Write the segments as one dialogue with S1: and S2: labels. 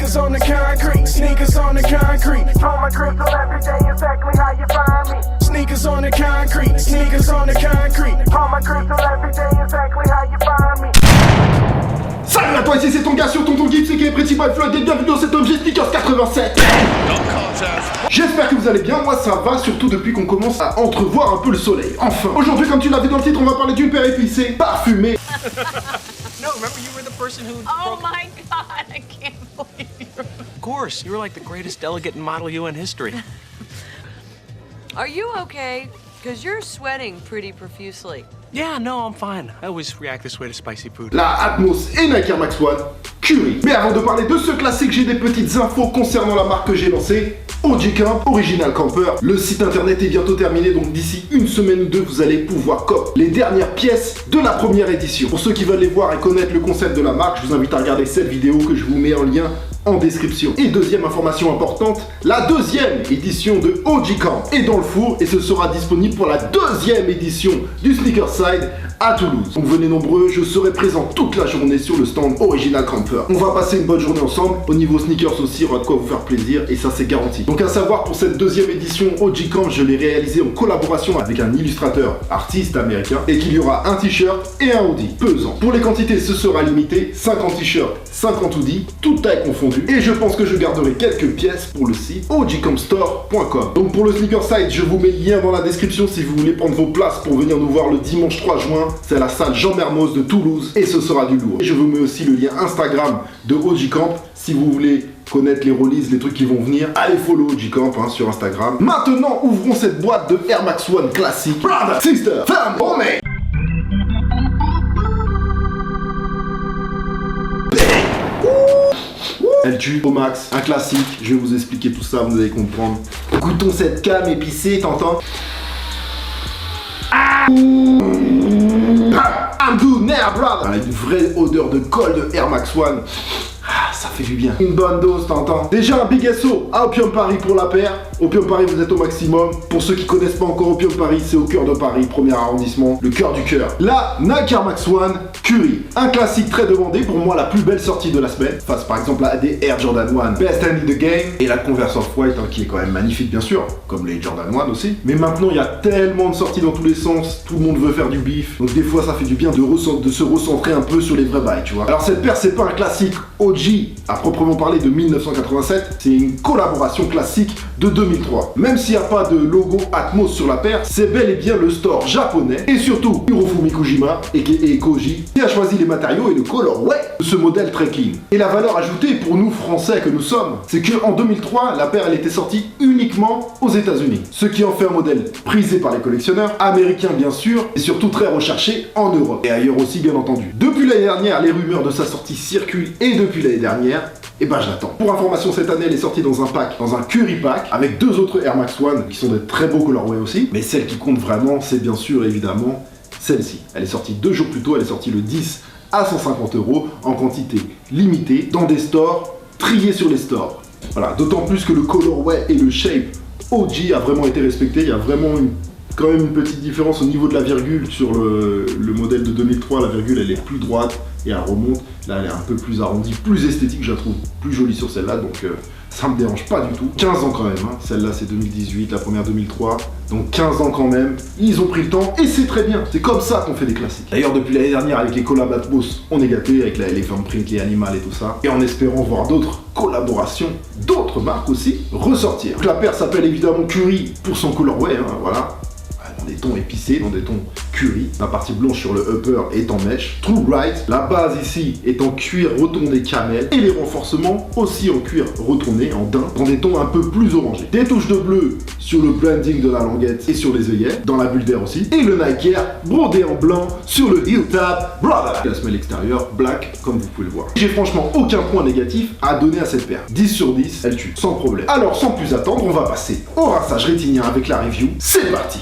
S1: Sneakers on the concrete, sneakers on the concrete. Throw my crystal every day, exactly how you find me. Sneakers on the concrete, sneakers on the concrete. Throw my crystal every day, exactly how you find me.
S2: Salut à toi, ici c'est ton gars sur Tonton Gibbs, c'est qui est Principal Floyd et bienvenue dans cet objet Sneakers 87. J'espère que vous allez bien, moi ça va, surtout depuis qu'on commence à entrevoir un peu le soleil. Enfin, aujourd'hui comme tu l'as vu dans le titre, on va parler d'une paire épicée, parfumée.
S3: No, remember you were the person who
S4: Oh my god, I can't believe you.
S3: Of course, you were like the greatest delegate in Model UN history.
S4: Are you okay? Because you're sweating pretty profusely.
S3: Yeah, no, I'm fine. I always react this way to spicy food.
S2: La Atmos et Nike Air Max One, Curry. Mais avant de parler de ce classique, j'ai des petites infos concernant la marque que j'ai lancée. OG Camp, Original Camper. Le site internet est bientôt terminé, donc d'ici une semaine ou deux, vous allez pouvoir cop les dernières pièces de la première édition. Pour ceux qui veulent les voir et connaître le concept de la marque, je vous invite à regarder cette vidéo que je vous mets en lien en description. Et deuxième information importante, la deuxième édition de OG Camp est dans le four et ce sera disponible pour la deuxième édition du Sneakerside à Toulouse. Donc venez nombreux, je serai présent toute la journée sur le stand Original Camper. On va passer une bonne journée ensemble. Au niveau sneakers aussi, il y aura de quoi vous faire plaisir et ça c'est garanti. Donc à savoir, pour cette deuxième édition OG Camp, je l'ai réalisé en collaboration avec un illustrateur artiste américain et qu'il y aura un t-shirt et un hoodie pesant. Pour les quantités, ce sera limité, 50 t-shirts, 50 hoodies, toutes tailles confondues. Et je pense que je garderai quelques pièces pour le site ogcampstore.com. Donc pour le Sneakerside, je vous mets le lien dans la description si vous voulez prendre vos places pour venir nous voir le dimanche 3 juin. C'est à la salle Jean Mermoz de Toulouse et ce sera du lourd. Et je vous mets aussi le lien Instagram de OG Camp si vous voulez connaître les releases, les trucs qui vont venir. Allez follow OG Camp sur Instagram. Maintenant, ouvrons cette boîte de Air Max One classique. Brother, sister, femme, homie. Elle tue au max, un classique, je vais vous expliquer tout ça, vous allez comprendre. Goûtons cette cam épicée, t'entends? I'm good now, brother. Une vraie odeur de colle de Air Max One. Ah, ça fait du bien. Une bonne dose, t'entends? Déjà un big SO à Opium Paris pour la paire. Opium Paris, vous êtes au maximum. Pour ceux qui connaissent pas encore Opium Paris, c'est au cœur de Paris, premier arrondissement, le cœur du cœur. Là, Nike Air Max One Curry. Un classique très demandé, pour moi la plus belle sortie de la semaine. Face par exemple à des Air Jordan 1, Best Hand in the Game. Et la Converse Off-White, qui est quand même magnifique bien sûr, comme les Jordan 1 aussi. Mais maintenant, il y a tellement de sorties dans tous les sens, tout le monde veut faire du bif. Donc des fois, ça fait du bien de se recentrer un peu sur les vrais bails, tu vois. Alors cette paire, c'est pas un classique OG à proprement parler de 1987, c'est une collaboration classique de 2003. Même s'il n'y a pas de logo Atmos sur la paire, c'est bel et bien le store japonais et surtout Hirofumi Kojima et Koji qui a choisi les matériaux et le colorway de ce modèle très clean. Et la valeur ajoutée pour nous français que nous sommes, c'est qu'en 2003, la paire elle était sortie uniquement aux États-Unis, ce qui en fait un modèle prisé par les collectionneurs, américains bien sûr, et surtout très recherché en Europe et ailleurs aussi bien entendu. Depuis l'année dernière, les rumeurs de sa sortie circulent et depuis l'année dernière, et ben je l'attends. Pour information, cette année elle est sortie dans un pack, dans un Curry pack, avec deux autres Air Max One qui sont de très beaux colorways aussi. Mais celle qui compte vraiment, c'est bien sûr évidemment celle-ci. Elle est sortie 2 jours plus tôt, elle est sortie le 10 à 150 € en quantité limitée dans des stores triés sur les stores. Voilà, d'autant plus que le colorway et le shape OG a vraiment été respecté. Il y a vraiment quand même une petite différence au niveau de la virgule sur le modèle de 2003. La virgule elle est plus droite et elle remonte. Là elle est un peu plus arrondie, plus esthétique, je la trouve plus jolie sur celle-là, donc ça me dérange pas du tout. 15 ans quand même, hein. Celle-là c'est 2018, la première 2003, donc 15 ans quand même. Ils ont pris le temps et c'est très bien, c'est comme ça qu'on fait des classiques. D'ailleurs depuis l'année dernière avec les collabs Atmos, on est gâtés avec les Print, les Animal et tout ça, et en espérant voir d'autres collaborations, d'autres marques aussi ressortir. Donc la paire s'appelle évidemment Curry pour son colorway, hein, voilà. Dans des tons épicés, dans des tons curry. La partie blanche sur le upper est en mèche. True Bright. La base ici est en cuir retourné camel. Et les renforcements aussi en cuir retourné, en daim, dans des tons un peu plus orangés. Des touches de bleu sur le branding de la languette et sur les œillets, dans la bulle d'air aussi. Et le Nike Air brodé en blanc sur le heel tab. Brother. La semelle extérieure, black, comme vous pouvez le voir. J'ai franchement aucun point négatif à donner à cette paire. 10 sur 10, elle tue, sans problème. Alors sans plus attendre, on va passer au rinçage rétinien avec la review. C'est parti.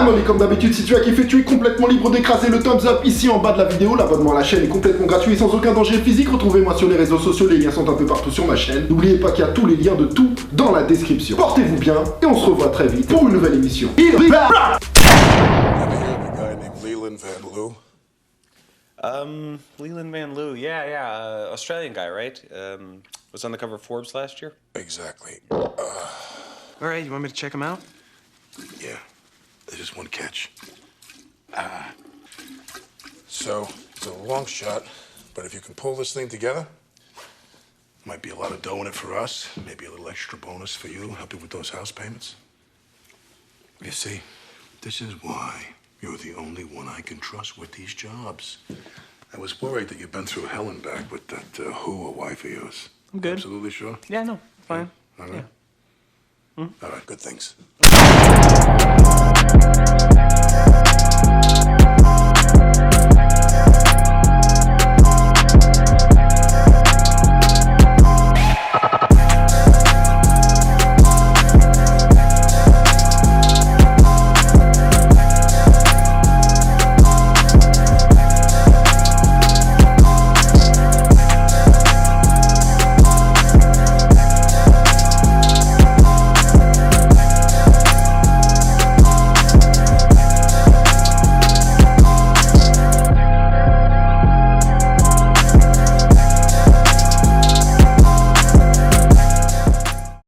S2: mon et comme d'habitude, si tu as kiffé, tu es complètement libre d'écraser le thumbs up ici en bas de la vidéo. L'abonnement à la chaîne est complètement gratuit et sans aucun danger physique. Retrouvez-moi sur les réseaux sociaux, les liens sont un peu partout sur ma chaîne. N'oubliez pas qu'il y a tous les liens de tout dans la description. Portez-vous bien et on se revoit très vite pour une nouvelle émission.
S5: Ever hear of a guy named Leland Van Loo?
S6: Leland Van Loo, yeah, Australian guy, right? Was on the cover of Forbes last year.
S5: Exactly.
S3: All right, you want me to check him out?
S5: Yeah. There's just one catch. So, it's a long shot, but if you can pull this thing together, might be a lot of dough in it for us, maybe a little extra bonus for you, help you with those house payments. You see, this is why you're the only one I can trust with these jobs. I was worried that you've been through hell and back with that Whoa wife of yours.
S3: I'm good.
S5: Absolutely sure?
S3: Yeah, no, fine.
S5: All right. All right, good things.